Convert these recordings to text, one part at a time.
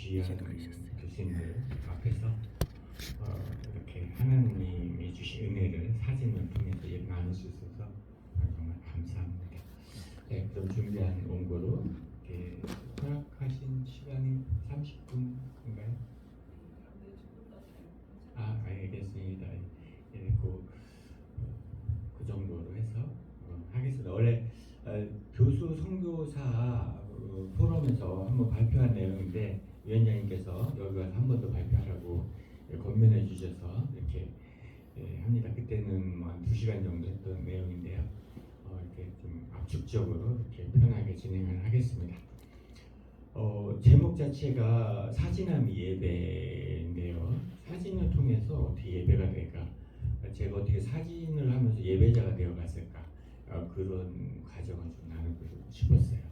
귀한 교수님들 앞에서 이렇게 하나님이 주신 은혜를 사진을 통해서 나눌 수 있어서 정말 감사합니다. 네, 그럼 준비한 원고로 이렇게 허락하신 시간이 30분인가요? 알겠습니다. 예, 그 정도로 해서 하겠습니다. 원래 교수 선교사 포럼에서 한번 발표한 내용인데 위원장님께서 여기 와서 한 번 더 발표하라고 권면해 주셔서 이렇게 합니다. 그때는 한 2시간 정도 했던 내용인데요. 이렇게 좀 압축적으로 이렇게 편하게 진행을 하겠습니다. 제목 자체가 사진함이 예배인데요. 사진을 통해서 어떻게 예배가 될까? 제가 어떻게 사진을 하면서 예배자가 되어 갔을까? 그런 과정을 좀 나누고 싶었어요.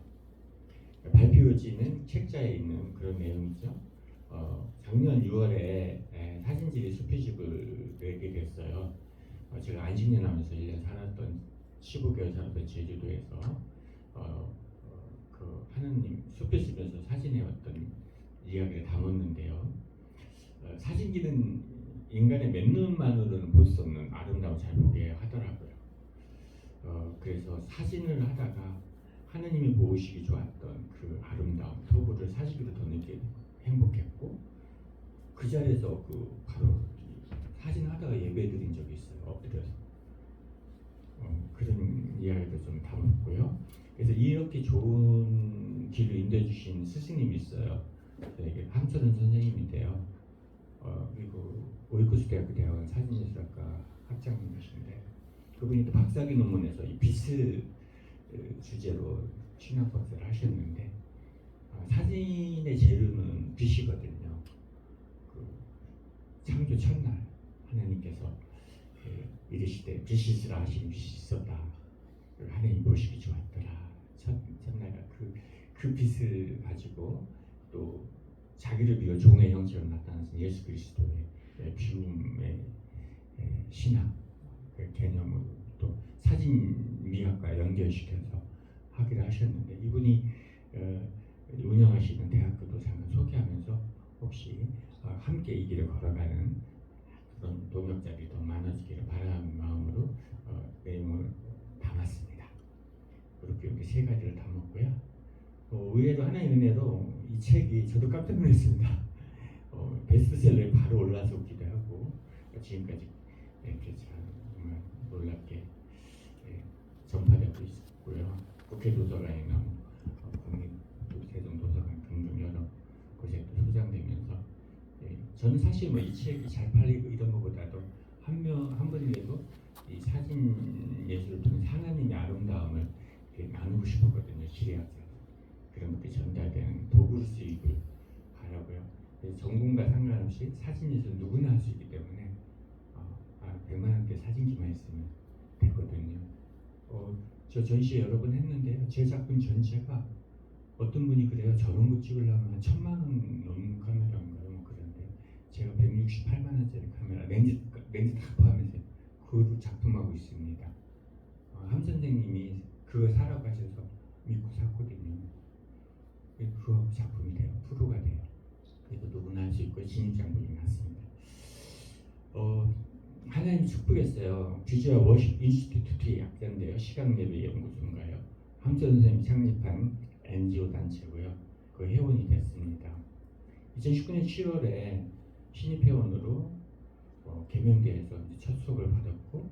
발표지는 책자에 있는 그런 내용이죠. 작년 6월에 사진지리 수표집을 내게 됐어요. 제가 안식년 하면서 1년 살았던 15개월 살았던 제주도에서 그 하느님 수표집에서 사진에 어떤 이야기를 담았는데요. 사진기는 인간의 맨눈만으로는 볼 수 없는 아름다움 잘 보게 하더라고요. 그래서 사진을 하다가 하느님이 보시기 좋았던 그 아름다움, 토부를 사진기로 더 느끼게 행복했고 그 자리에서 바로 사진 하다가 예배 드린 적이 있어요. 엎드려서 그런 이야기도 좀 담았고요. 그래서 이렇게 좋은 길을 인도해 주신 스승님이 있어요. 이게 함철은 선생님인데요. 그리고 오이쿠스 대학교 대학원 사진예술학과 학장님이신데 그분이 또 박사학위 논문에서 이 빛을 주제로 신학 박사를 하셨는데 사진의 재료는 빛이거든요. 창조 첫날 하나님께서 이르시되 빛이 있으라 하시니 빛이 있었다. 하나님 보시기 좋았더라. 첫날 그 빛을 가지고 또 자기를 비워 종의 형체로 나타나신 예수 그리스도의 비움의 신학 개념으로 또 사진 미학과 연결시켜서 하기를 하셨는데 이분이 운영하시는 대학교도 잠깐 소개하면서 혹시 함께 이 길을 걸어가는 그런 동역자들이 더 많아지기를 바라는 마음으로 내용을 담았습니다. 그렇게 이렇게 3가지를 담았고요. 의외로 하나의 은혜로 이 책이 저도 깜짝 놀랐습니다. 베스트셀러에 바로 올라서기도 하고 지금까지 이렇게 정말 놀랍게 전파되고 있고요. 국회 도서관이나 국립 세종도서관 등등 여러 곳에 또 소장되면서 저는 사실 이 책이 잘 팔리고 이런 것보다도 한 분이라도 이 사진 예술을 통해 하나님의 아름다움을 나누고 싶었거든요. 시대학자 그런 것들이 전달되는 도구로 쓰이길 바라고요. 전공과 상관없이 사진 예술 누구나 할 수 있기 때문에 100만 원대 사진기만 있으면 되거든요. 저 전시회 여러 번 했는데요. 제 작품 전체가 어떤 분이 그래요. 저런 거 찍으려면 한 1000만 원 넘는 카메라인가요? 뭐 그런데 제가 168만 원짜리 카메라 렌즈 다 포함해서 그 작품하고 있습니다. 함 선생님이 그거 사라고 하셔서 믿고 샀거든요. 그 작품이 돼요. 프로가 돼요. 그래서 누구나 할 수 있고 진입장벽이 낮습니다. 하나님 축복했어요. 비주얼 워십 인스티튜트의 약자인데요. 시각예배 연구소인가요. 함철 선생님이 창립한 NGO 단체고요. 그 회원이 됐습니다. 2019년 7월에 신입회원으로 개명대에서 첫 수업을 받았고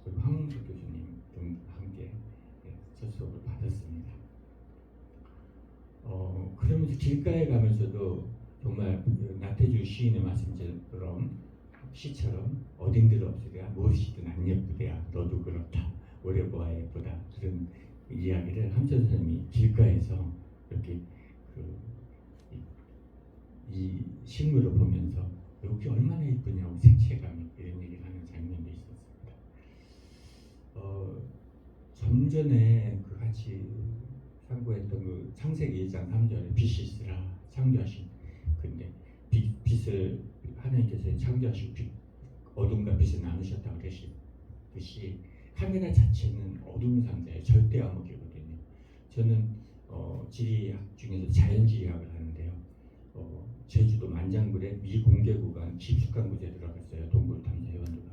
그리고 황문수 교수님 등과 함께 첫 수업을 받았습니다. 그러면서 길가에 가면서도 정말 나태주 시인의 말씀처럼 시처럼 어딘들 없으랴 무엇이든 안 예쁘대야 너도 그렇다 오래 보아 예쁘다 그런 이야기를 함철 선생님이 길가에서 이렇게 이 식물을 보면서 여기 얼마나 예쁘냐고 색채감이 이런 얘기를 하는 장면도 있었습니다. 좀 전에 같이 상고했던 그 창세기 1장 3절에 빛이 있으라 창조하신 근데 빛을 하나님께서 창조하신 어둠과 빛을 나누셨다고 그러시듯이 카메라 자체는 어둠 상자의 절대 암흑이거든요. 저는 지리학 중에서 자연지리학을 하는데요. 제주도 만장굴에 미공개 구간 깊숙한 곳에 들어갔어요. 동굴 탐사 회원들과.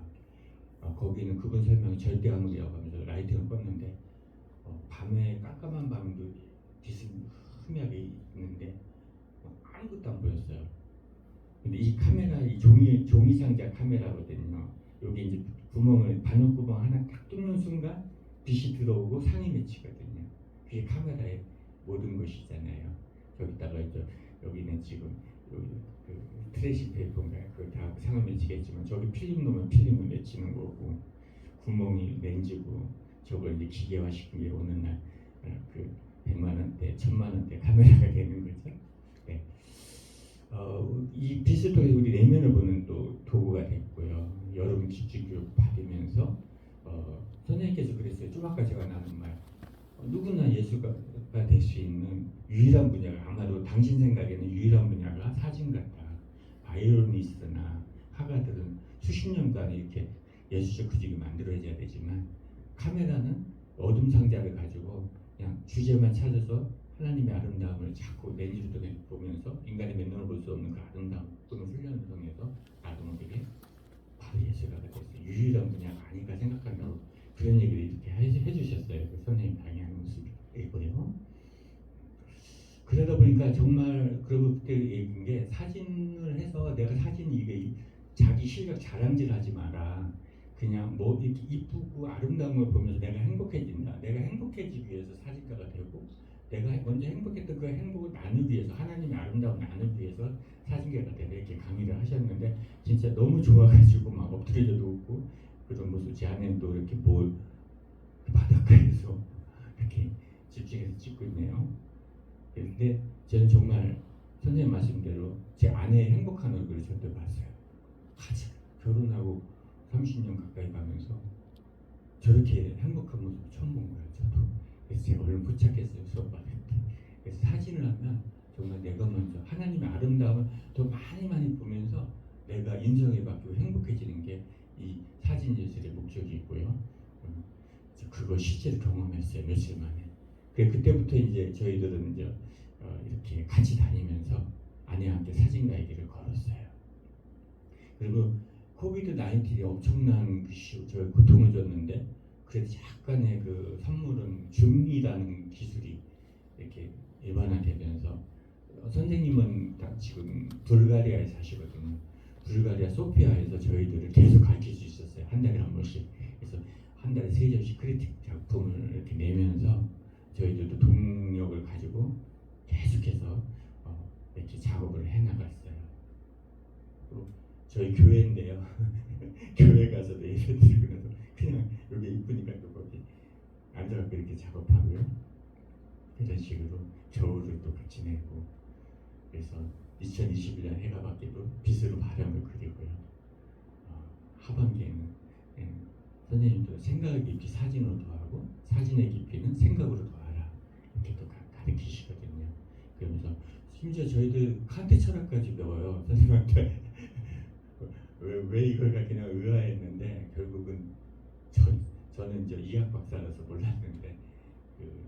거기는 그분 설명이 절대 암흑이라고 하면서 라이팅을 껐는데 밤에 깜깜한 밤도 빛은 흐미하게 있는데 아무것도 안 보였어요. 근데 이 카메라, 이 종이 상자 카메라거든요. 여기 이제 구멍을 반역 구멍 하나 딱 뚫는 순간 빛이 들어오고 상이 맺히거든요. 그게 카메라의 모든 것이잖아요. 여기다가 이제 여기는 지금 여기 그 트래시 페이퍼인가 그거 다 상을 맺히겠지만 저기 필름 놓으면 필름을 맺히는 거고 구멍이 렌즈고 저걸 이제 기계화시킨 게 어느 날 그 100만 원대, 1000만 원대 카메라가 되는 거죠. 네. 이 빛을 통해 우리 내면을 보는 또 도구가 됐고요. 여러분 기초교육 받으면서 선생님께서 그랬어요. 좀 아까 제가 나눈 말. 누구나 예수가 될 수 있는 유일한 분야가 아마도 당신 생각에는 유일한 분야가 사진 같다. 바이올리니스트나 화가들은 수십 년도 안에 이렇게 예수적 구직을 만들어져야 되지만 카메라는 어둠 상자를 가지고 그냥 주제만 찾아서 하나님의 아름다움을 자꾸 렌즈를 통해 보면서 인간의 맨눈을 볼 수 없는 그 아름다움 또는 훈련을 통해서 아동들에게 바로 예수가 됐어요. 유일한 분야가 아닌가 생각한다고 그런 얘기를 이렇게 해주셨어요. 그 선생님 강의하는 모습이고요. 그러다 보니까 정말 그리고 그때 얘기한 게 사진을 해서 내가 사진 이게 자기 실력 자랑질하지 마라. 그냥 뭐 이렇게 이쁘고 아름다운 걸 보면서 내가 행복해진다. 내가 행복해지기 위해서 사진가가 되고 내가 먼저 행복했던 그 행복을 나누기 위해서 하나님의 아름다움을 나누기 위해서 사진가가 되라 이렇게 강의를 하셨는데 진짜 너무 좋아가지고 막 엎드려져도 웃고 그런 모습 제 아내는 또 이렇게 뭘 바닷가에서 이렇게 집중해서 찍고 있네요. 근데 저는 정말 선생님 말씀대로 제 아내의 행복한 얼굴을 저도 봤어요. 같이 결혼하고 30년 가까이 가면서 저렇게 행복한 모습을 처음 본 거예요. 저도. 그래서 제가 얼른 부착했어요. 수업 받을 때. 그래서 사진을 하면 정말 내가 먼저 하나님의 아름다움을 더 많이 보면서 내가 인정을 받고 행복해지는 게 이 사진 예술의 목적이고요. 그걸 실제로 경험했어요. 며칠 만에. 그때부터 이제 저희들은 이제 이렇게 같이 다니면서 아내와 함께 사진가의 길을 걸었어요. 그리고 코비드 19이 엄청난 저희 고통을 줬는데 그래도 약간의 그 선물은 줌이라는 기술이 이렇게 일반화되면서 선생님은 지금 불가리아에 사시거든요. 불가리아 소피아에서 저희들을 계속 가르칠 수 있었어요. 한 달에 한 번씩. 그래서 한 달에 3점씩 크리틱 작품을 이렇게 내면서 저희들도 동력을 가지고 계속해서 이렇게 작업을 해나갔어요. 또 저희 교회인데요. 교회 가서도 예배 드리고 나서 그냥 여기 이쁘니까 또 거기 앉아서 이렇게 작업하고요. 이런 식으로 겨울을 또 같이 내고 그래서 2021년 해가 바뀌도 빛으로 바람을 그리고요. 하반기에는 선생님도 생각의 깊이 사진으로 더하고 사진의 깊이는 생각으로 더하라 이렇게 또 가르치시거든요. 그러면서 심지어 저희들 칸트 철학까지 배워요. 선생님한테 왜 이걸 그냥 의아했는데 결국은 저는 이제 이학 박사라서 몰랐는데 그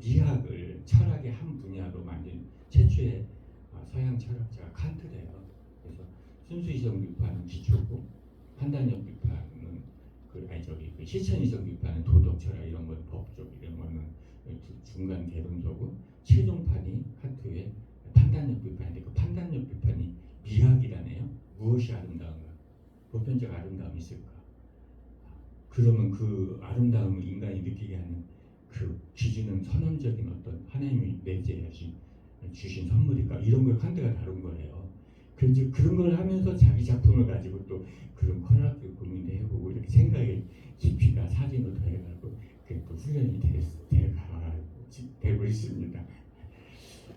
미학을 철학의 한 분야로 만든 최초의 서양 철학자가 칸트래요. 그래서 순수이성 비판은 기초고 판단력 비판은 그 실천이성 비판은 도덕 철학 이런 건 법적 이런 거는 중간 개론서고 최종판이 칸트의 판단력 비판인데 그 판단력 비판이 미학이라네요. 무엇이 아름다운가? 보편적 아름다움이 있을까? 그러면 그 아름다움을 인간이 느끼게 하는 그 기준은 선언적인 어떤 하나님이 내재하신 주신 선물일까? 이런 걸 칸트가 다룬 거예요. 그래서 그런 걸 하면서 자기 작품을 가지고 또 그런 컬러풀 고민도 해보고 이렇게 생각의 깊이가 사진으로 더해가고 그게 또 훈련이 되고 있습니다.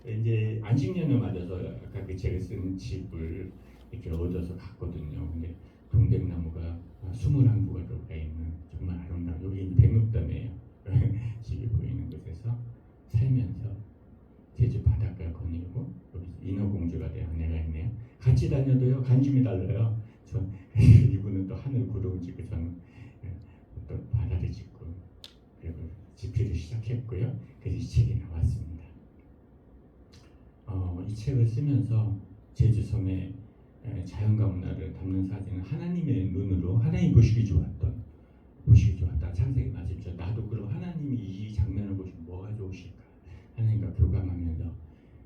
이제 안식년을 맞아서 아까 그 제가 쓴 집을 이렇게 얻어서 갔거든요. 근데 동백나무가 21그루가 들어가 있는 정말 아름다운 여기 백록담이에요. 집이 보이는 곳에서 살면서 제주 바닷가 거니고 여기 인어공주가 된 아내가 있네요. 같이 다녀도요 관심이 달라요. 이분은 또 하늘 구름을 찍고 저는 또 바다를 찍고 그리고 집필을 시작했고요. 그래서 이 책이 나왔습니다. 이 책을 쓰면서 제주 섬의 자연과 문화를 담는 사진은 하나님의 눈으로 하나님 보시기 좋았다. 창세기 말씀죠. 나도 그럼 하나님이 이 장면을 보시면 뭐가 좋으실까? 하나님과 교감하면서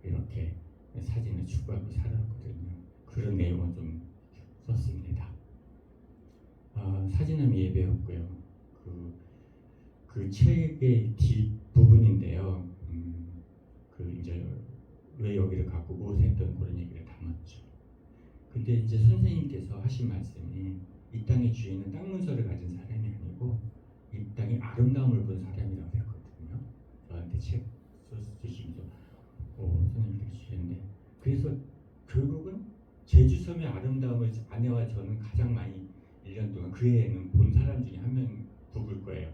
이렇게 사진을 추구하고 살았거든요. 그런 내용을 좀 썼습니다. 사진은 예배였고요. 그 책의 뒷부분인데요. 이제 왜 여기를 갖고 오셨던 그런 얘기를 담았죠. 근데 이제 선생님께서 하신 말씀이 이 땅의 주인은 땅 문서를 가진 사람이 아니고 이 땅의 아름다움을 본 사람이라고 했거든요. 저한테 책 써주시면서 선생님들이 주셨는데, 그래서 결국은 제주섬의 아름다움을 아내와 저는 가장 많이 1년 동안 그 해에는 본 사람 중에 한 명 부부일 거예요.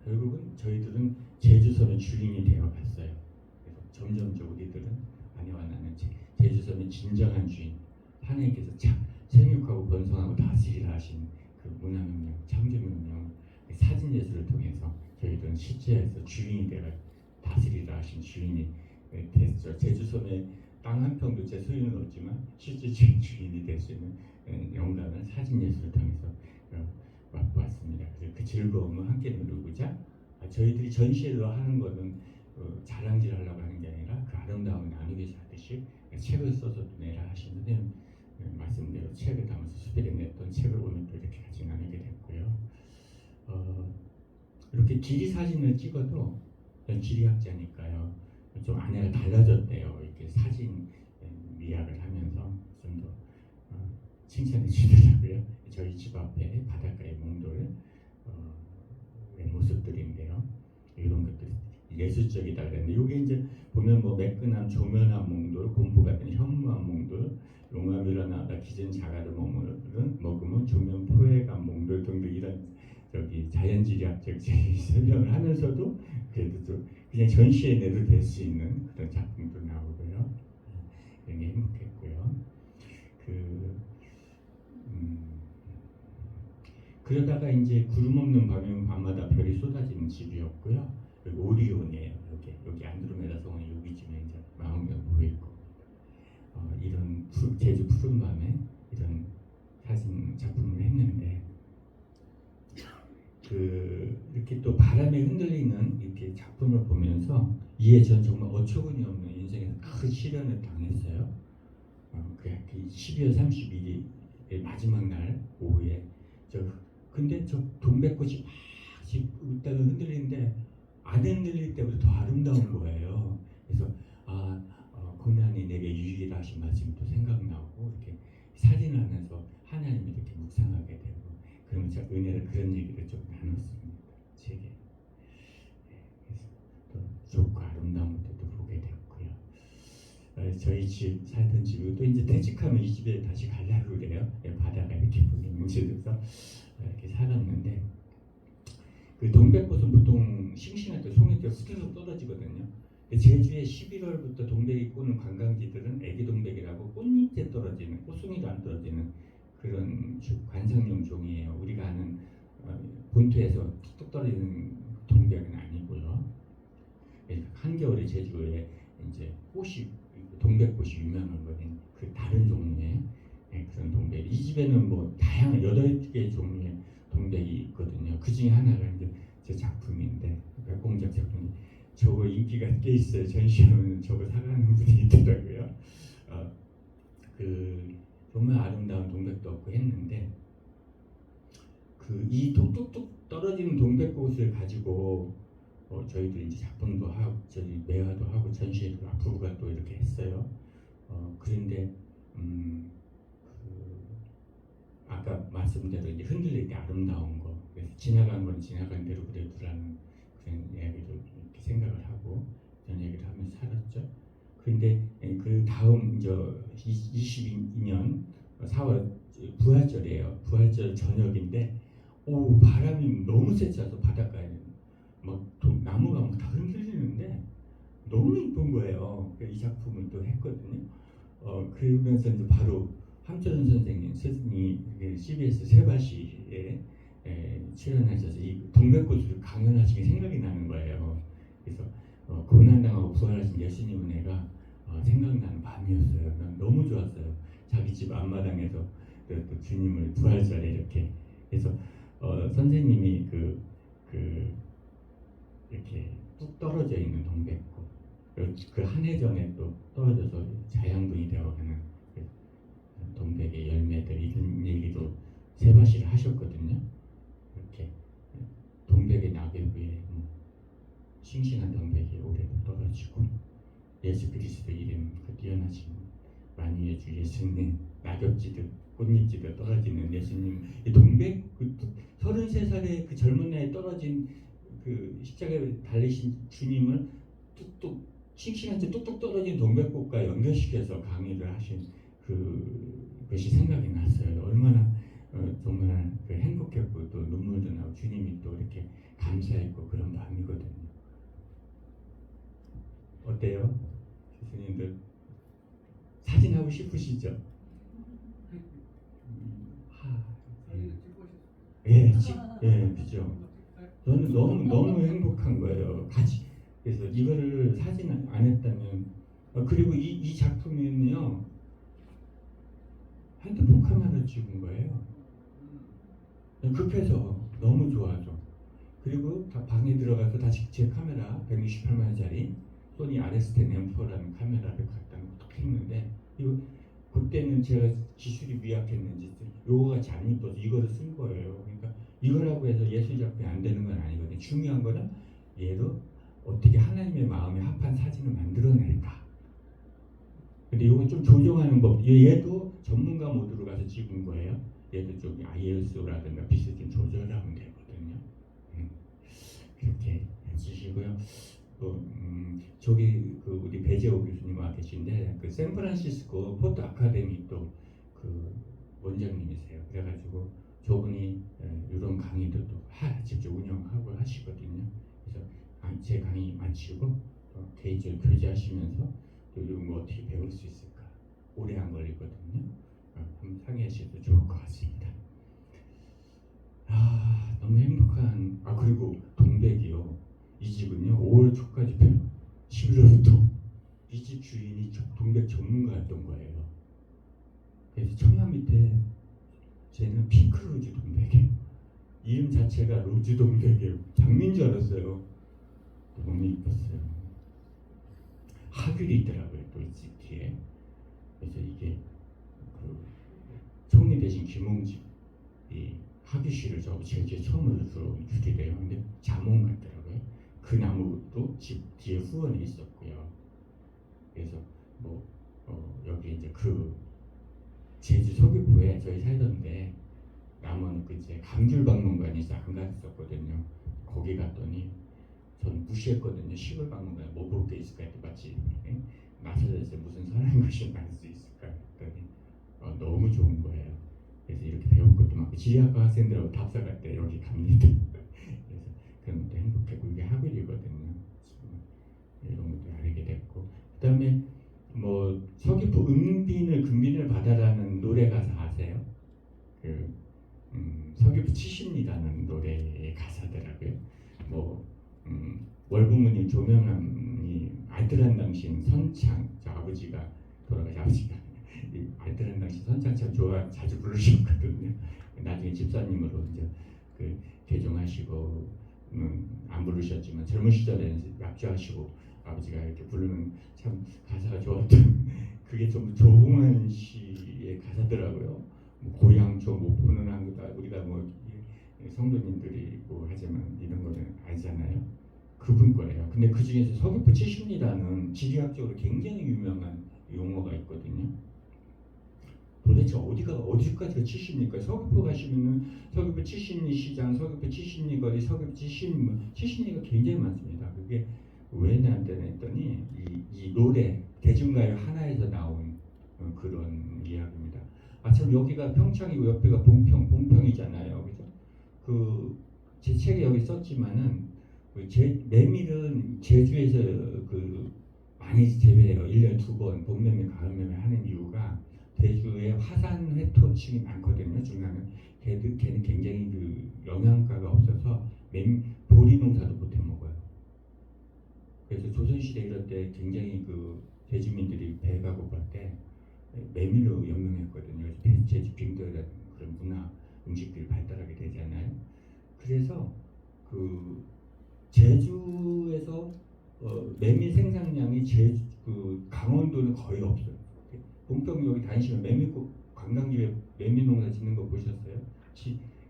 결국은 저희들은 제주섬의 주인이 되어갔어요. 그래서 점점 우리들은 아내와 나는 제주섬의 진정한 주인, 하나님께서 생육하고 번성하고 다스리라 하신 그 문화명령, 창조명령, 사진 예술을 통해서 저희들은 실제에서 주인이 되어 다스리라 하신 주인이 됐죠. 제주섬의 땅 한 평도 제 소유는 없지만 실제 주인이 될 수 있는 영광을 사진 예술을 통해서 맛보았습니다. 그래서 그 즐거움을 함께 누리고자 저희들이 전시회로 하는 것은 자랑질하려고 하는 게 아니라 그 아름다움을 나누기 위해서 하듯이 책을 써서 내라 하신 선생님 말씀대로 책을 담아서 수필에 냈던 책을 오늘 또 이렇게 같이 나누게 됐고요. 이렇게 지리 사진을 찍어도 전 지리학자니까요. 좀 아내가 달라졌대요. 이렇게 사진 미학을 하면서 좀 더 칭찬해 주더라고요. 저희 집 앞에 바닷가의 몽돌 모습들인데요. 이런 것들이 예술적이다 그랬는데, 이게 이제 보면 뭐 매끈한 조면한 몽돌, 곰보 같은 현무한 몽돌, 용암이라 나다 기전 자갈을 먹으면 조면 포획한 몽돌 등등 이런 자연지리학적 설명을 하면서도 그래도 좀 그냥 전시에 내도 될 수 있는 그런 작품도 나오고요. 이런 게 행복했고요. 그러다가 이제 구름 없는 밤이면 밤마다 별이 쏟아지는 집이었고요. 여기 오리온이에요. 여기 안드로메다 성은 여기쯤에 이제 망원경 보이고 이런 제주 푸른 밤에 이런 사진 작품을 했는데, 이렇게 또 바람에 흔들리는 이렇게 작품을 보면서 이에 전 정말 어처구니 없는 인생에서 큰 시련을 당했어요. 그 12월 31일 마지막 날 오후에 근데 저 동백꽃이 막 웃다가 흔들리는데 안 흔들릴 때보다 더 아름다운 거예요. 그래서 고난이 내게 유일하신 말씀이 또 생각나고 이렇게 사진을 하면서 하나님을 이렇게 묵상하게 되고, 그러면서 은혜를 그런 얘기를 좀 나눴습니다. 책에. 그래서 또 좋고 아름다운 것도 보게 되었고요. 저희 집 살던 집이 또 이제 퇴직하면 이 집에 다시 가려고 그래요. 바다가 이렇게 보이는 집에서 이렇게 살았는데, 그 동백꽃은 보통 싱싱할 때 송이 때 후두둑 떨어지거든요. 제주에 11월부터 동백이 꼬는 관광지들은 애기 동백이라고 꽃잎에 떨어지는, 꽃송이도 안 떨어지는 그런 관상용 종이에요. 우리가 아는 본토에서 뚝뚝 떨어지는 동백은 아니고요. 한겨울에 제주에 이제 동백꽃이 유명하거든요. 그 다른 종류의 그런 동백. 이 집에는 뭐 다양한 8개 종류의 동백이 있거든요. 그 중에 하나가 이제 제 작품인데, 백공작 작품이 저거 인기가 꽤 있어요. 전시하면 저거 사가는 분이 있더라고요. 정말 아름다운 동백도 없고 했는데, 이 뚝뚝뚝 떨어지는 동백꽃을 가지고 저희들이 이제 작품도 하고 매화도 하고 전시회도 부부가 또 이렇게 했어요. 그런데 아까 말씀대로 이제 흔들릴 때 아름다운 거, 그래서 지나간 건 지나간 대로 그래 두라는 그런 이야기도 이렇게 생각을 하고 그런 얘기를 하면서 살았죠. 그런데 그 다음 22년 4월 부활절이에요. 부활절 저녁인데 바람이 너무 세차서 바닷가에 막 나무가 막 다 흔들리는데 너무 이쁜 거예요. 이 작품을 또 했거든요. 그러면서 이제 바로 함철은 선생님, 스승이 CBS 세바시에 출연하셔서 이 동백꽃을 강연하신 게 생각이 나는 거예요. 그래서 고난당하고 부활하신 예수님 은혜가 생각나는 밤이었어요. 난 너무 좋았어요. 자기 집 앞마당에서 또 주님을 부활절에 이렇게 해서 선생님이 이렇게 뚝 떨어져 있는 동백꽃, 그 한 해 전에 또 떨어져서 자양분이 되어가는 그 동백의 열매들, 이런 얘기도 세바시를 하셨거든요. 이렇게 동백의 낙엽 위에 싱싱한 동백이 올해도 떨어지고, 예수 그리스도 이름 그 뛰어나신 만유의 주 예수님, 낙엽지듯 꽃잎지듯 떨어지는 예수님, 이 동백, 33살의 그 젊은 나이에 떨어진 그 십자가에 달리신 주님을 뚝뚝 싱싱한 채 뚝뚝 떨어진 동백꽃과 연결시켜서 강의를 하신 그것이 생각이 났어요. 얼마나 정말 그 행복했고 또 눈물도 나고 주님이 또 이렇게 감사했고 그런 밤이거든요. 어때요? 교수님들 사진 하고 싶으시죠? 예, 그죠. 저는 너무 행복한 거예요. 같이. 그래서 이거를 사진 안 했다면, 그리고 이 작품은요, 핸드폰 카메라로 찍은 거예요. 급해서 너무 좋아져. 그리고 방에 들어가서 다시 제 카메라 168만 원짜리 소니 RS10 M4라는 카메라를 갖다 놓고 했는데, 그때는 제가 기술이 미약했는지 요거 같이 안 이뻐서 이거를 쓴 거예요. 그러니까 이거라고 해서 예술 작품이 안 되는 건 아니거든요. 중요한 거는 얘로 어떻게 하나님의 마음에 합한 사진을 만들어낼까. 근데 이건 좀 조정하는 법. 얘도 전문가 모드로 가서 찍은 거예요. 얘도 좀 ISO라든가 빛을 좀 조절하면 되거든요. 그렇게 해주시고요. 저기 우리 배재호 교수님 와 계신데 그 샌프란시스코 포트 아카데미 또 그 원장님이세요. 그래가지고 저분이 이런 강의도 또 직접 운영하고 하시거든요. 그래서 제 강의 마치고 개인적으로 교제하시면서 또 이런 거 어떻게 배울 수 있을까? 오래 안 걸리거든요. 한번 상의하셔도 좋을 것 같습니다. 너무 행복한. 그리고 동백이요. 이 집은요 5월 초까지 펴요. 11월부터. 이 집 주인이 동백 전문가였던 거예요. 그래서 천마 밑에 쟤는 핑크로즈 동백이에요. 이름 자체가 로즈 동백이에요. 장미인 줄 알았어요. 너무 이뻤어요. 하귤이 있더라고요. 또 이 집 뒤에. 그래서 이게 그 총리 대신 김홍집이 하귤씨를 저하고 제주에 처음으로 주게 돼요. 근데 자몽 같더라고요. 그 나무도 집 뒤에 후원에 있었고요. 그래서 여기 이제 그 제주 서귀포에 저희 살던데 남원 이제 감귤박물관이 있어 안 갔었거든요. 거기 갔더니 전 무시했거든요. 시골 박물관에 뭐 볼 게 있을까 했더니 마치 나서에서 무슨 선한 것이 날 수 있을까 했더니 너무 좋은 거예요. 그래서 이렇게 배울 것도 많고 지리학과 학생들하고 답사 갈 때 여기 갑니다. 그래서 그런 것도 행복했고 이게 하글이거든요. 이런 것도 알게 됐고 그다음에 서귀포 금빈을 받아라는 노래 가사 아세요? 서귀포 70리라는 노래의 가사더라고요. 월부모님 조명암이 알뜰한 당신 선창, 저 아버지가 돌아가신 아버지가 알뜰한 당신 선창 참 자주 부르셨거든요. 나중에 집사님으로 이제 개종하시고 안 부르셨지만 젊은 시절에는 약주하시고 아버지가 이렇게 부르는 참 가사가 좋았던 그게 좀 조홍한 씨의 가사더라고요. 고향초 못 보는 한국다 우리가 성도님들이 하지만 이런 거는 알잖아요. 그분 거래요. 근데 그 중에서 서귀포 70리라는 지리학적으로 굉장히 유명한 용어가 있거든요. 도대체 어디까지가 70리입니까? 서귀포 가시면은 서귀포 70리 시장, 서귀포 70리 거리, 서귀포 70리가 굉장히 많습니다. 그게 왜 나한테는 했더니 이 노래 대중가요 하나에서 나온 그런 이야기입니다. 참 여기가 평창이고 옆에가 봉평이잖아요. 그죠? 제 책에 여기 썼지만은 메밀은 제주에서 많이 재배해요. 1년에 2번 봄매매, 가을매매 하는 이유가 대주에 화산 회토층이 많거든요. 중요하면 걔는 굉장히 영양가가 없어서 보리 농사도 못 해 먹어요. 그래서 조선시대 이럴 때 굉장히 대주민들이 배가 고플 때 메밀로 영명했거든요. 제주 빙도라는 그런 문화 음식들이 발달하게 되잖아요. 그래서 그 제주에서 메밀 생산량이 그 강원도는 거의 없어요. 본격 여기 다니시면 메밀국 관광지에 메밀 농사 짓는 거 보셨어요?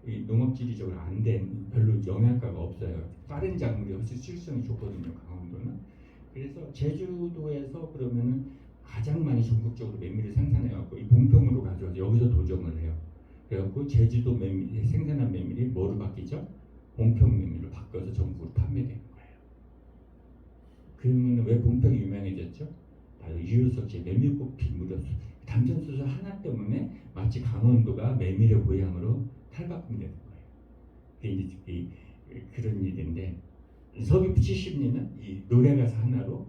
이 농업지리적으로 안 된 별로 영양가가 없어요. 다른 작물이 훨씬 수익성이 좋거든요. 강원도는. 그래서 제주도에서 그러면은 가장 많이 전국적으로 메밀을 생산해갖고 이 봉평으로 가져와서 여기서 도정을 해요. 그래갖고 제주도 메밀 생산한 메밀이 뭐로 바뀌죠? 봉평 메밀로 바꿔서 전국으로 판매되는 거예요. 그러면 왜 봉평이 유명해졌죠? 바로 유효석 씨의 메밀꽃 무렵 담전수소 하나 때문에 마치 강원도가 메밀의 고향으로 탈바꿈되는 거예요. 그게 이제 그런 일인데 서귀포 70리는 이 노래가사 하나로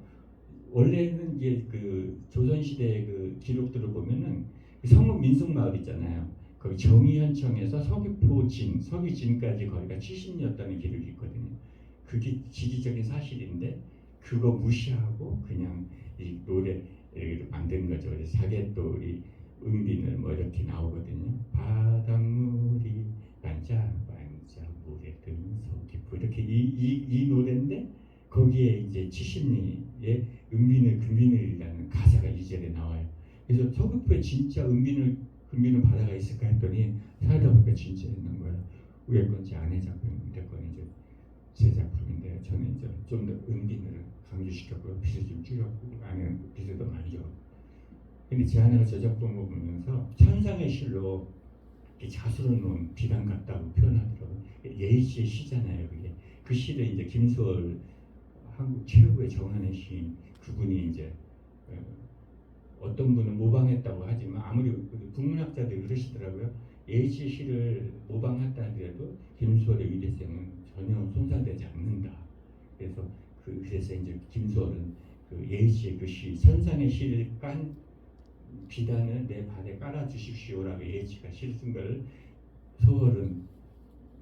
원래는 이제 그 조선시대 그 기록들을 보면은 성읍 민속마을 있잖아요. 거기 정의현청에서 서귀포진, 서귀진까지 거리가 70리였다는 기록이 있거든요. 그게 지리적인 사실인데 그거 무시하고 그냥 이 노래를 만든 거죠. 사계돌이 은비늘 뭐 이렇게 나오거든요. 바닷물이 반짝반짝 물에 든 서귀포 이렇게 이 노래인데 거기에 이제 70리의 은비늘 금비늘이라는 가사가 2절에 나와요. 그래서 서귀포에 진짜 은비늘 금비늘 바다가 있을까 했더니 살다 보니까 진짜 있는 거예요. 위에 건지 아내 작품인데 건 이제 제 작품인데요. 저는 이제 좀 더 은비늘을 강조시켰고요. 빛을 좀 줄였고 안에는 빛을 더 많이 줘. 근데 제 아내가 저 작품을 보면서 천상의 실로 자수로 놓은 비단 같다고 표현하더라고요. 예시의 시잖아요. 그게 그 시를 이제 김소월 한국 최고의 정한의 시인 그분이 이제 어떤 분은 모방했다고 하지만 아무리 국문학자들이 그러시더라고요. 예시의 시를 모방했다 하더라도 김소월의 위대성은 전혀 손상되지 않는다. 그래서 그래서 이제 김소월은 그 예시의 그 시 선상의 시를 깐 비단을 내 발에 깔아 주십시오라고 예시가 시를 쓴 걸 소월은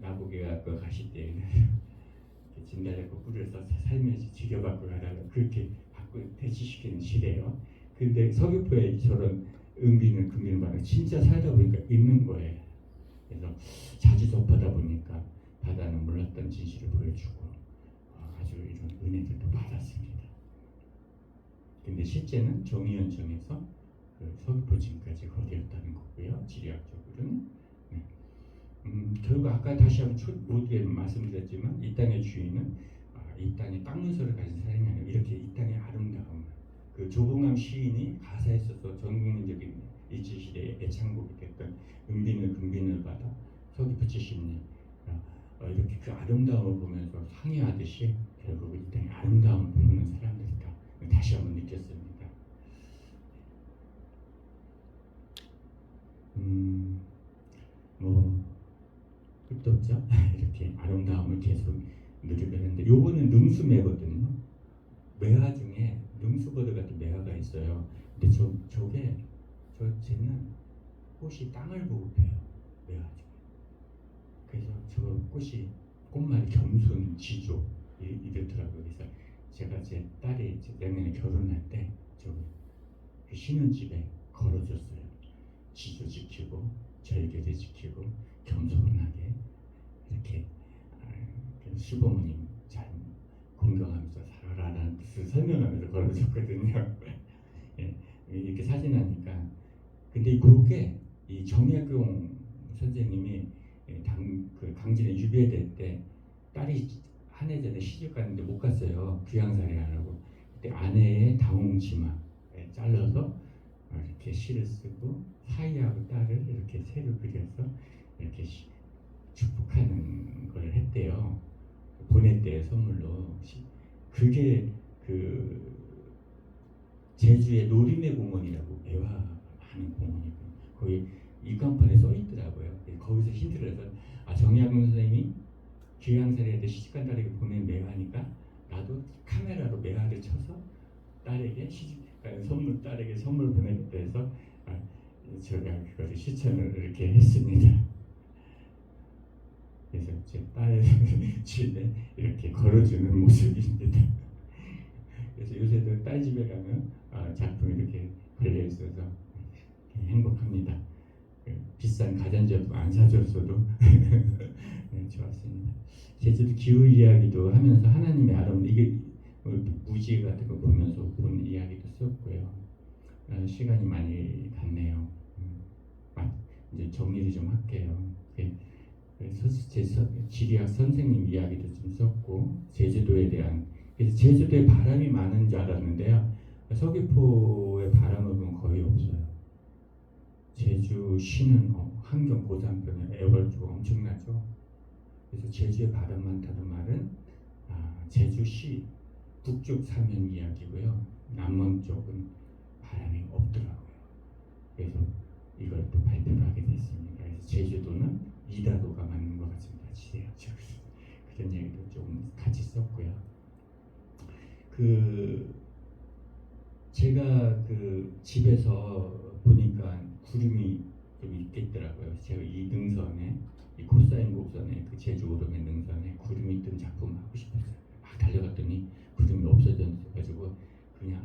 나보게 갖고 가실 때 진달래꽃 뿌려서 살며시 지려받고 가라고 그렇게 받고 대치시키는 시래요. 근데 서귀포에 저런 은비는 금비는 바다 진짜 살다 보니까 있는 거예요. 그래서 자주 접하다 보니까 바다는 몰랐던 진실을 보여주고 아주 이런 은혜들도 받았습니다. 근데 실제는 정의현청에서 그 서귀포진까지 거리였다는 거고요. 지리학적으로는. 네. 결국 아까 다시 한번 모두에 말씀드렸지만 이 땅의 주인은 이 땅에 땅 문서를 가진 사람이 아니라 이렇게 이 땅의 아름다움 그 조봉암 시인이 가사에 써서 전국민적인 일제시대의 애창곡이 됐던 은비늘 금비늘 바다 서귀포 70리 이렇게 그 아름다움을 보면서 상의하듯이 결국 이 땅의 아름다움을 보는 사람들이다 다시 한번 느꼈습니다. 뭐 끝도 없죠. 이렇게 아름다움을 계속 누리게 하는데 요거는 능수매거든요. 매화 중에 능수버드 같은 매화가 있어요. 근데 쟤는 꽃이 땅을 보고 펴요. 매화 중에. 그래서 저 꽃이 꽃말이 겸손 지조 이렇더라고요. 그래서 제가 제 딸이 내년에 결혼할 때 그 신혼집에 걸어줬어요. 지조 지키고 절개를 지키고 겸손하게 이렇게 시부모님 잘 공경하면서 살아라라는 뜻을 설명하면서 걸어줬거든요. 예, 이렇게 사진하니까 근데 그게 이 정약용 선생님이 그 강진에 유배될 때 딸이 한 해 전에 시집 갔는데 못 갔어요. 귀향살이 하라고. 그때 아내의 당홍치마에 잘라서 이렇게 시를 쓰고 사이하고 딸을 이렇게 새로 그려서 이렇게 축복하는 걸 했대요. 보냈대요 선물로. 그게 그 제주의 노림의 공원이라고 매화 많은 공원이고 거기 입간판에 써 있더라고요. 거기서 힌트를 해서 정약용 선생님이 귀향살이한테 시집간 딸에게 보낸 매화니까 나도 카메라로 매화를 쳐서 딸에게 딸에게 선물 보내겠다 해서 제가 그것을 실천을 이렇게 했습니다. 그래서 제 딸 집에 이렇게 걸어주는 모습입니다. 그래서 요새도 딸 집에 가면 작품이 이렇게 걸려 있어서 행복합니다. 비싼 가전제품 안 사줬어도 네, 좋았습니다. 제주도 기후 이야기도 하면서 하나님의 아름 이게 무지 같은 거 보면서 본 이야기도 썼고요. 시간이 많이 갔네요. 이제 정리를 좀 할게요. 지리학 선생님 이야기도 좀 썼고 제주도에 대한 그래서 제주도에 바람이 많은 줄 알았는데요. 서귀포에 바람을 보면 거의 없어요. 제주시는 환경 고산병에 애월주가 엄청나죠. 그래서 제주에 바람 많다는 말은 제주시 북쪽 사면 이야기고요. 남원 쪽은 바람이 없더라고요. 그래서 이걸 또 발표를 하게 됐습니다. 그래서 제주도는 이다도가 맞는 것 같습니다. 지대학적으로 그런 얘기도 좀 같이 썼고요. 제가 집에서 보니까 구름이 좀 있겠더라고요. 제가 이 능선에 이 코사인 곡선에 그 제주 오름의 능선에 구름이 뜬 작품 하고 싶었어요. 막 달려갔더니 구름이 없어져가지고 그냥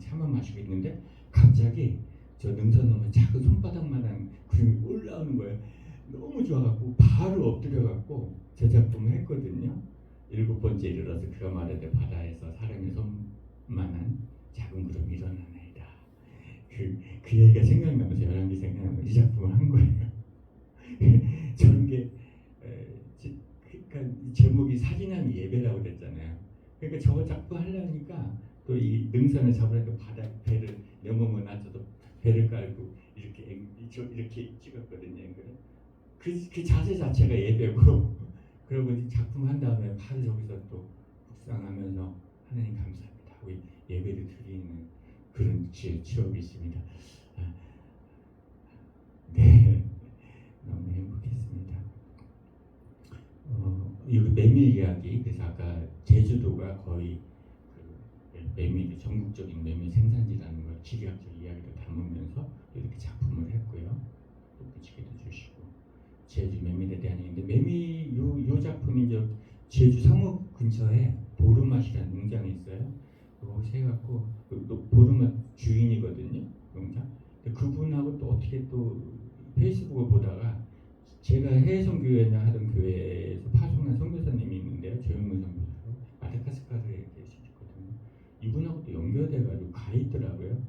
차만 마시고 있는데 갑자기 저 능선 넘어 작은 손바닥만한 구름이 올라오는 거예요. 너무 좋아갖고 바로 엎드려갖고 저 작품을 했거든요. 7번째 이르러서 그가 말하되 바다에서 사람의 손만한 작은 구름이 일어나나이다. 그 얘기가 생각나면서 열한기 생각나면서 이 작품을 한 거예요. 저런 게 그러니까 제목이 사진하는 예배라고 그랬잖아요. 그러니까 저거 작품 하려니까 또 이 능선을 잡으려니까 바다 배를 내 몸을 낮춰서 배를 깔고 이렇게 찍었거든요. 그 자세 자체가 예배고 그리고 작품 한 다음에 바로 저기서 또 묵상하면서 하나님 감사합니다 하고 예배를 드리는 그런 추억이 있습니다. 네, 너무 행복했습니다. 이거 메밀 이야기. 그래서 아까 제주도가 거의 메밀 전국적인 메밀 생산지라는 걸 지리학적 이야기를 담으면서 이렇게 작품을 했고요. 또 붙이기도 주시고 제주 메밀에 대한 얘기인데 메밀 요 작품이 이제 제주 상업 근처에 보름맛이라는 농장이 있어요. 거기서 해갖고 보름맛 주인이거든요, 농장. 그분하고 또 어떻게 또 페이스북을 보다가 제가 해외 선교회나 하던 교회에서 파송한 선교사님이 있는데요, 조영문 선교사로 마다가스카르에 계시거든요. 이분하고 또 연결돼가지고 가 있더라고요.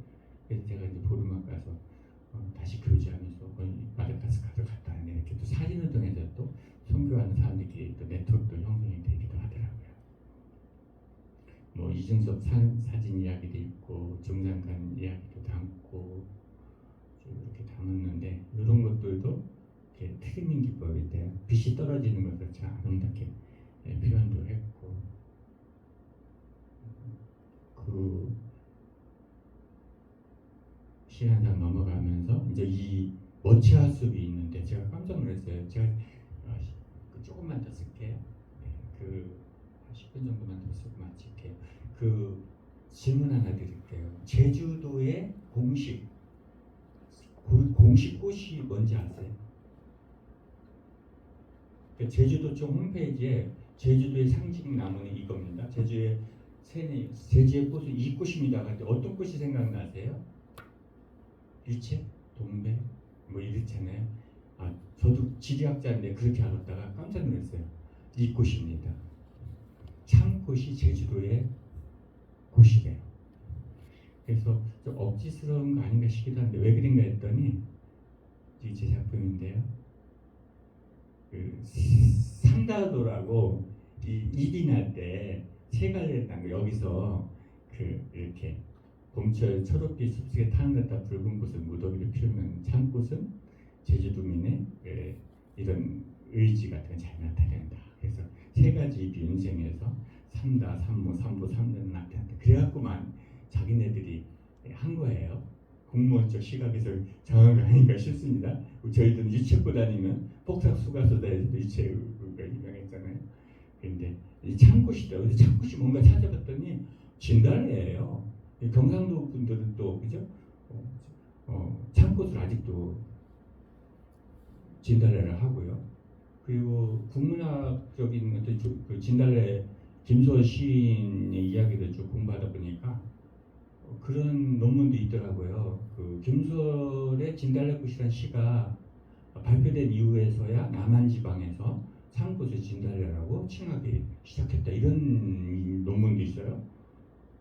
그래서 제가 이제 보름맛 가서 다시 교제하면서 마다가스카르 갔다 왔는데 이렇게 또 사진을 통해서 또 선교하는 사람들끼리 또 네트워크도 형성이 되기도 하더라고요. 뭐 이중섭 사진 이야기도 있고 정상간 이야기도 담고 이렇게 담았는데 이런 것들도 이렇게 트리밍 기법일 때 빛이 떨어지는 것을 참 아름답게 표현도 했고 시간상 넘어가면서 이제 이 머치화 숲이 있는데 제가 깜짝 놀랐어요. 제가 조금만 더 쓸게요. 네, 10분 정도만 더 쓰고 마칠게요. 질문 하나 드릴게요. 제주도의 공식 꽃이 뭔지 아세요? 제주도청 홈페이지에 제주도의 상징 나무는 이겁니다. 제주의 꽃은 이 꽃입니다. 근데 어떤 꽃이 생각나세요? 유채? 동백? 뭐 이렇잖아요. 저도 지리학자인데 그렇게 알았다가 깜짝 놀랐어요. 이 꽃입니다. 참꽃이 제주도의 꽃이래요. 그래서 좀 억지스러운 거 아닌가 싶기도 한데 왜 그런가 했더니 제 작품인데요. 삼다도라고 입이 날 때 세 갈래 난 거 여기서 이렇게 봄철 초록빛 숲속에 타는 듯한 붉은 꽃은 무더기를 피우면 참꽃은 제주도민의 이런 의지 같은 걸 잘 나타낸다. 그래서 세 가지 입이 윤생해서 삼다, 삼무, 삼부, 삼대는 나타난다. 그래갖고만 자기네들이 한 거예요. 공무원적 시각에서 정한 거 아닌가 싶습니다. 저희들은 유채꽃 아니면 폭삭 수가소다에서도 유채가 유명했잖아요. 그런데 이 참꽃이다. 근데 참꽃이 뭔가 찾아봤더니 진달래예요. 경상도 분들은 또 그죠? 참꽃을 아직도 진달래를 하고요. 그리고 국문학적인 그 진달래 김소월 시인의 이야기를 쭉 공부하다 보니까 그런 논문도 있더라고요. 그 김소월의 진달래꽃이라는 시가 발표된 이후에서야 남한 지방에서 산꽃을 진달래라고 칭하기 시작했다. 이런 논문도 있어요.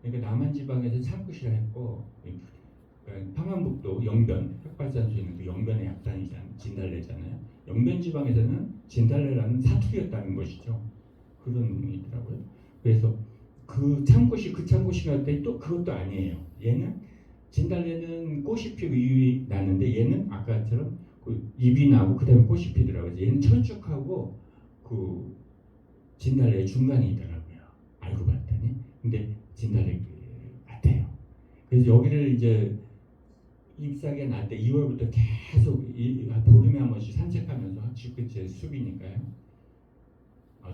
그러니까 남한 지방에서 산꽃이라 했고, 그러니까 평안북도 영변, 흑발산수 있는 그 영변의 약산이잖아요. 진달래잖아요. 영변 지방에서는 진달래라는 사투리였다는 것이죠. 그런 논문이 있더라고요. 그래서 그 참꽃이 그 참꽃이라 했더니 또 그것도 아니에요. 얘는 진달래는 꽃이 피고 잎이 나는데 얘는 아까처럼 그 잎이 나고 그다음에 꽃이 피더라고요. 얘는 철쭉하고 그 진달래 중간에 있더라고요. 알고 봤더니. 근데 진달래 같아요. 그래서 여기를 이제 잎사귀가 날 때 2월부터 계속 보름에 한 번씩 산책하면서 집 끝에 숲이니까요.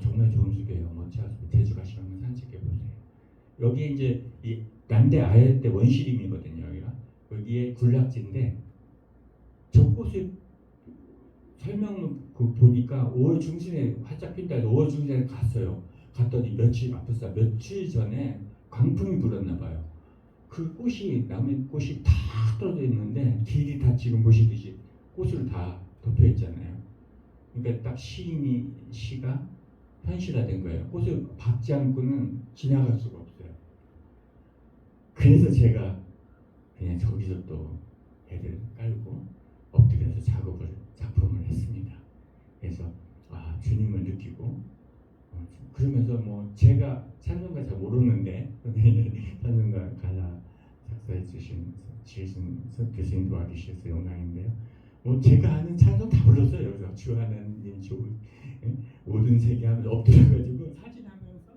정말 좋은 숲이에요. 먼치아숲 제주 가시면 산책해 보세요. 여기 이제 이 난대 아열대 원시림이거든요. 여기에 군락지인데 저 꽃을 설명 그 보니까 5월 중순에 활짝 핀다 해서 5월 중순에 갔어요. 갔더니 며칠 전에 광풍이 불었나 봐요. 그 꽃이 남의 꽃이 다 떨어져 있는데 길이 다 지금 보시듯이 꽃으로 다 덮여 있잖아요. 그러니까 딱 시가 현실화된 거예요. 꽃을 박지 않고는 지나갈 수가 없어요. 그래서 제가 그냥 저기서 또 애들 깔고 엎드려서 작품을 했습니다. 그래서 주님을 느끼고 그러면서 뭐 제가 찬송가 잘 모르는데 찬송가 가사 작사해 주신 교수님 도와주셔서 영광인데요. 뭐 제가 아는 찬송 다 불렀어요. 그래서 주 하나님 모든 세계 하면서 엎드려가지고 사진하면서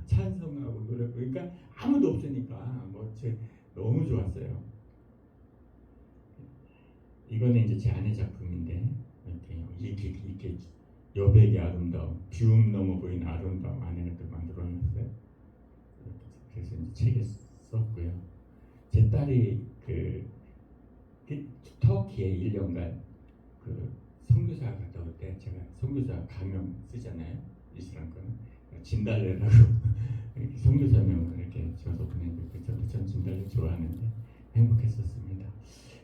찬송하고 노래 그러니까 아무도 없으니까 너무 좋았어요. 이거는 이제 제 아내 작품인데 이렇게 여백의 아름다움, 비움 넘어 보이는 아름다움 아내가 또 만들어놨어요. 그래서 이제 책에 썼고요. 제 딸이 그 터키에 1년간 그 선교사 갔다 올 때 제가 선교사 가명 쓰잖아요. 이슬람 거는 진달래라고 선교사명을 이렇게 줘서 보내고 저도 전 진달래 좋아하는데 행복했었습니다.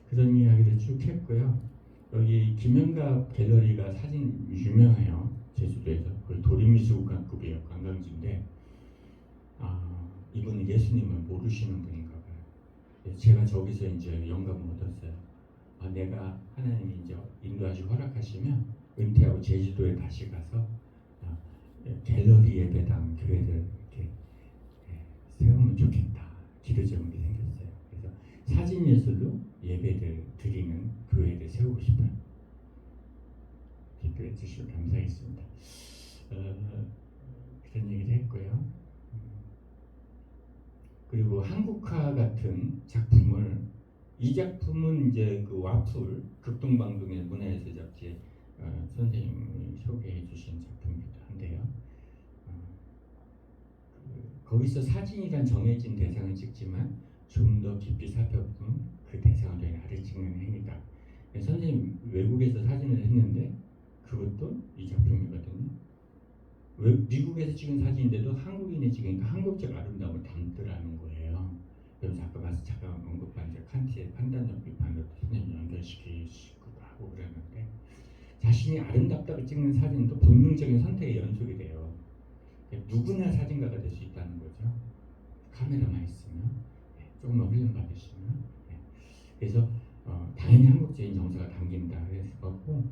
그런 이야기를 쭉 했고요. 여기 김영갑 갤러리가 사진 유명해요. 제주도에서 거의 도림미술관급이에요. 관광지인데 이분은 예수님을 모르시는 분인가 봐요. 제가 저기서 이제 영감을 얻었어요. 내가 하나님이 이제 인도하시고 허락하시면 은퇴하고 제주도에 다시 가서 갤러리 예배당 교회를 이렇게 세우면 좋겠다. 기도 제목이 생겼어요. 그래서 사진 예술로 예배를 드리는 교회를 세우고 싶어요. 기도해 주시면 감사하겠습니다. 그런 얘기를 했고요. 그리고 한국화 같은 작품을 이 작품은 이제 그 와플 극동방송의 문화예술 잡지 선생님이 소개해 주신 작품이기도 한데요. 거기서 사진이란 정해진 대상을 찍지만 좀 더 깊이 살펴보면 그 대상을 더 나를 찍는 행위다. 선생님 외국에서 사진을 했는데 그것도 이 작품이거든요. 미국에서 찍은 사진인데도 한국인이 찍으니까 한국적 아름다움을 담더라는 거예요. 그래서 잠깐 언급한 칸트의 판단력 비판을 선생님 연결시키기도 하고 그러는데 자신이 아름답다고 찍는 사진도 본능적인 선택의 연속이 돼요. 누구나 사진가가 될 수 있다는 거죠. 카메라만 있으면 조금만 훈련 받으시면 그래서 당연히 한국적인 정서가 담긴다 그래서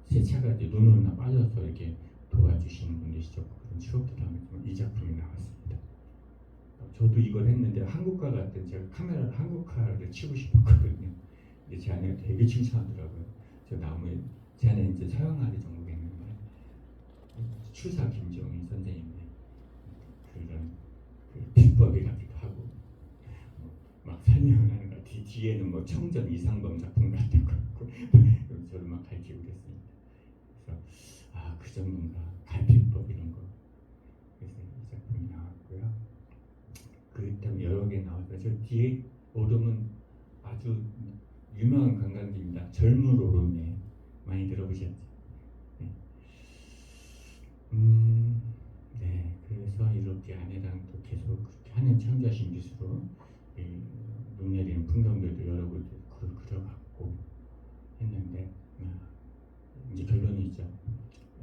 세차가 눈으로 빠져서 이렇게 도와주시는 분들이시죠. 그런 추억도 담았지만 이 작품이 나왔습니다. 저도 이걸 했는데 한국화 같은 제가 카메라를 한국화를 치고 싶었거든요. 근데 제 아내가 되게 칭찬하더라고요. 저 나무에 제 아내는 이제 서양아를 전공했는데 추사 김정인 선생님의 그런 그 비법이라기도 하고 막 설명하는 것 뒤에는 뭐 청전 이상범 작품 같은 거 있고 저를 막 가르치고 그랬습니다. 그래서 그 정도인가 갈피법 이런 거 그래서 이 작품이 나왔고요. 그 다음에 여러 개 나왔어요. 저 뒤에 오름은 아주 유명한 관광지입니다. 젊은 오름에 많이 들어보셨죠? 네. 네, 그래서 이렇게 그렇게 아내랑 또 계속 그렇게 하는 창조하신 미수로 눈 내리는 풍경들도 여러 곳 그려갔고 했는데 이제 결론이죠.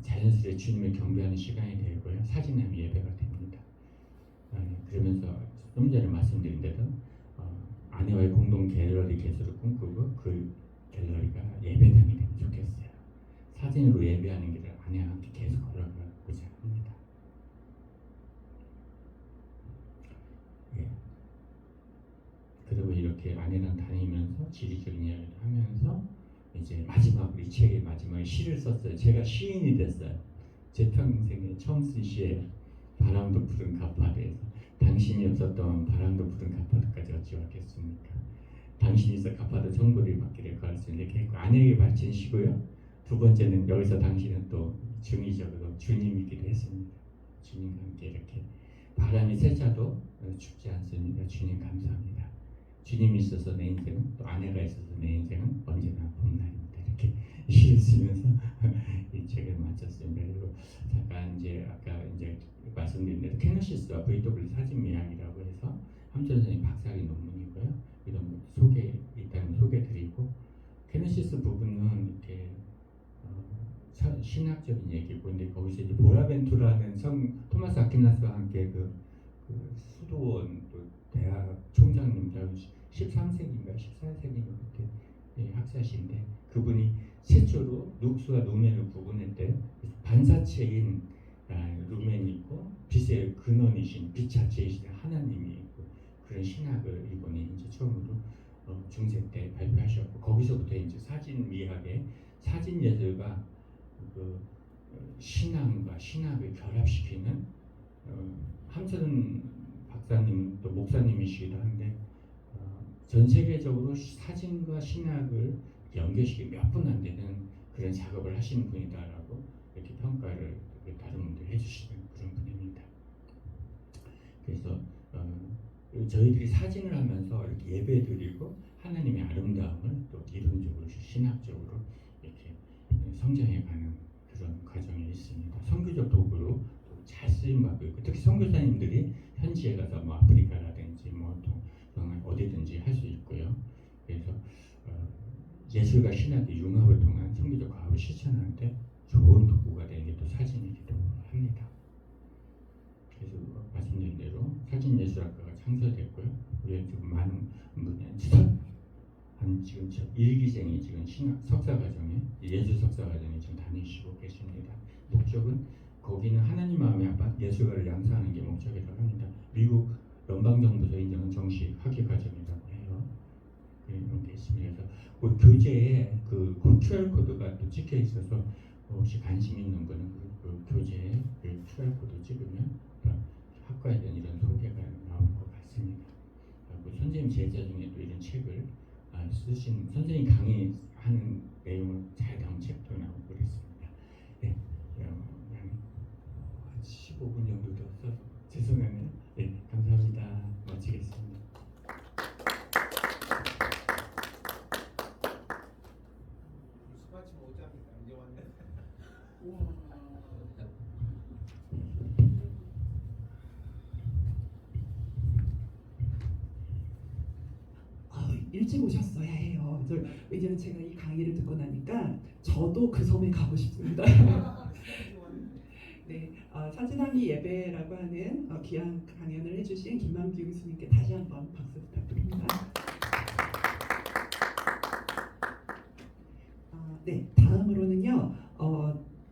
자연스레 주님을 경배하는 시간이 되고요. 사진함이 예배가 됩니다. 그러면서 좀 전에 말씀드린 대로 아내와의 공동 갤러리 개소를 꿈꾸고 그 갤러리가 예배당이 되면 좋겠어요. 사진으로 예배하는 길을 아내와 함께 계속 걸어가고자 합니다. 예. 그리고 이렇게 아내랑 다니면서 지리적인 이야기를 하면서 이제 마지막으로 이 책의 마지막에 시를 썼어요. 제가 시인이 됐어요. 제 평생에 처음 쓴 시예요. 바람도 부른 가파도에서 당신이 없었던 바람도 부른 가파도까지 어찌 왔겠습니까? 당신이 있어 가파도 정보를 받기를 걸었으니 이렇게 했고 아내에게 바친 시고요. 두 번째는 여기서 당신은 또 중의적으로 주님이기도 했습니다. 주님과 함께 이렇게 바람이 세차도 춥지 않습니다. 주님 감사합니다. 주님이 있어서 내 인생은 또 아내가 있어서 내 인생은 언제나 봄날입니다. 이렇게 시를 쓰면서 이 책을 마쳤습니다. 그리고 잠깐 이제 아까 이제 말씀드린 대로 케노시스와 VW 사진 미학이라고 해서 함철 선생님 박사학위 논문이고요. 이런 거 일단 소개드리고 케노시스 부분은 이렇게 신학적인 얘기고 근데 거기서 이제 보라벤투라는 토마스 아퀴나스와 함께 그 수도원 또 대학 총장님이라고 13세기인가 14세기인가 그때 학사신데 그분이 최초로 룩스와 루멘을 구분했대요. 반사체인 루멘이 있고 빛의 근원이신 빛 자체이신 하나님이 있고 그런 신학을 이분이 이제 처음으로 중세 때 발표하셨고 거기서부터 이제 사진 미학의 사진 예술과 그 신앙과 신학을 결합시키는 함철은 박사님 또 목사님이시기도 한데 전 세계적으로 사진과 신학을 연결시키기 몇 분 안 되는 그런 작업을 하시는 분이다라고 이렇게 평가를 다른 분들이 해주시는 그런 분입니다. 그래서 저희들이 사진을 하면서 이렇게 예배드리고 하나님의 아름다움을 또 이론적으로 신학적으로 이렇게 성장해가는 그런 과정이 있습니다. 선교적 도구로 잘 쓰임받고 있고 특히 선교사님들이 현지에 가서 뭐 아프리카라든지 뭐 어디든지 할 수 있고요. 그래서 예술과 신학의 융합을 통한 선교적 과업을 실천하는데 좋은 도구가 되는 게 또 사진이기도 합니다. 그래서 말씀드린 대로 사진예술학과가 창설됐고요. 우리 지금 많은 분이 한 지금 1기생이 지금 신학 석사과정에 예술 석사과정에 지금 다니시고 계십니다. 목적은 거기는 하나님 마음에 합한 예술가를 양성하는 게 목적이라고 합니다. 미국 연방정부에서 인정한 정식 학위 과정이라고 해요. 그런 게 있습니다. 그래서 그 교재에 그 QR 코드가 또 찍혀 있어서 혹시 관심 있는 분은 그 교재에 그 QR 코드 찍으면 학과에 대한 이런 소개가 나올 것 같습니다. 그리고 선생님 제자 중에 또 이런 책을 쓰신 선생님 강의하는 내용을 잘 담은 책도 나오고 그랬습니다. 네, 한 15분 정도 더 써서 죄송하네요. 네, 감사합니다. 마치겠습니다. 수마치 못잡니다. 이제 왔네. 일찍 오셨어야 해요. 왜냐면 제가 이 강의를 듣고 나니까 저도 그 섬에 가고 싶습니다. 네, 사진함이 예배라고 하는 귀한 강연을 해주신 김만규 교수님께 다시 한번 박수 부탁드립니다. 네, 다음으로는요.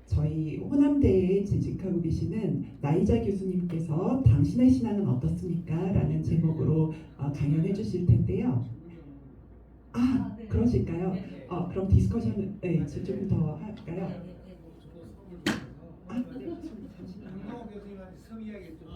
저희 호남대에 재직하고 계시는 나이자 교수님께서 당신의 신앙은 어떻습니까? 라는 제목으로 강연해 주실 텐데요. 네. 그러실까요? 네. 그럼 디스커션을 좀 더 할까요? 네, 잠시만요. 강동호 교수님한테 섬 이야기 좀.